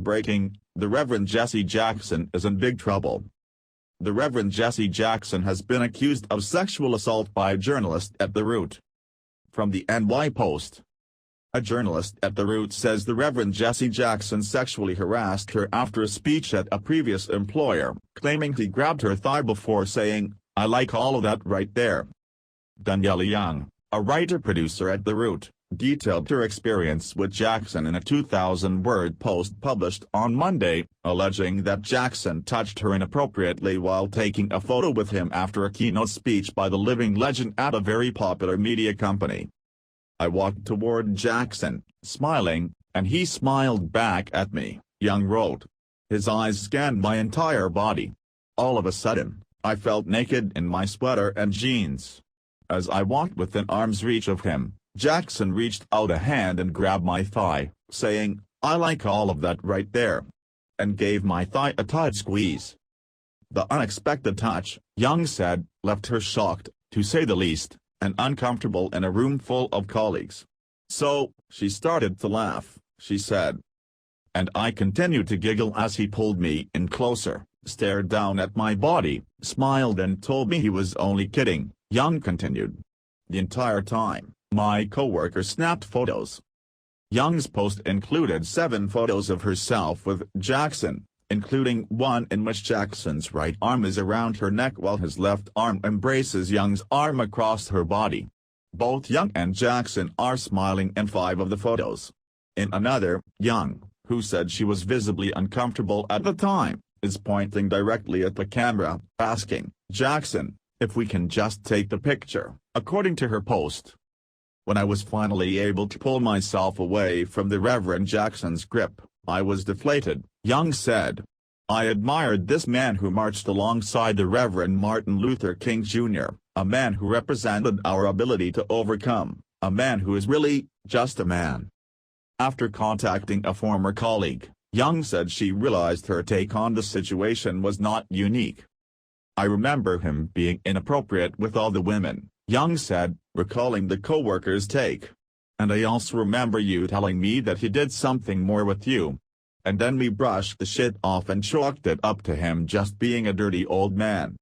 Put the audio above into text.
Breaking: the Reverend Jesse Jackson is in big trouble. The Reverend Jesse Jackson has been accused of sexual assault by a journalist at The Root. From the NY Post. A journalist at The Root says the Reverend Jesse Jackson sexually harassed her after a speech at a previous employer, claiming he grabbed her thigh before saying, "I like all of that right there." Danielle Young, a writer-producer at The Root, detailed her experience with Jackson in a 2,000-word post published on Monday, alleging that Jackson touched her inappropriately while taking a photo with him after a keynote speech by the living legend at a very popular media company. "I walked toward Jackson, smiling, and he smiled back at me," Young wrote. "His eyes scanned my entire body. All of a sudden, I felt naked in my sweater and jeans. As I walked within arm's reach of him, Jackson reached out a hand and grabbed my thigh, saying, 'I like all of that right there,' and gave my thigh a tight squeeze." The unexpected touch, Young said, left her shocked, to say the least, and uncomfortable in a room full of colleagues. "So, she started to laugh," she said. "And I continued to giggle as he pulled me in closer, stared down at my body, smiled and told me he was only kidding," Young continued. "The entire time, my coworker snapped photos." Young's post included 7 photos of herself with Jackson, including one in which Jackson's right arm is around her neck while his left arm embraces Young's arm across her body. Both Young and Jackson are smiling in 5 of the photos. In another, Young, who said she was visibly uncomfortable at the time, is pointing directly at the camera, asking Jackson if we can just take the picture, according to her post. "When I was finally able to pull myself away from the Reverend Jackson's grip, I was deflated," Young said. "I admired this man who marched alongside the Reverend Martin Luther King Jr., a man who represented our ability to overcome, a man who is really, just a man." After contacting a former colleague, Young said she realized her take on the situation was not unique. "I remember him being inappropriate with all the women," Young said, recalling the co-worker's take. "And I also remember you telling me that he did something more with you. And then we brushed the shit off and chalked it up to him just being a dirty old man."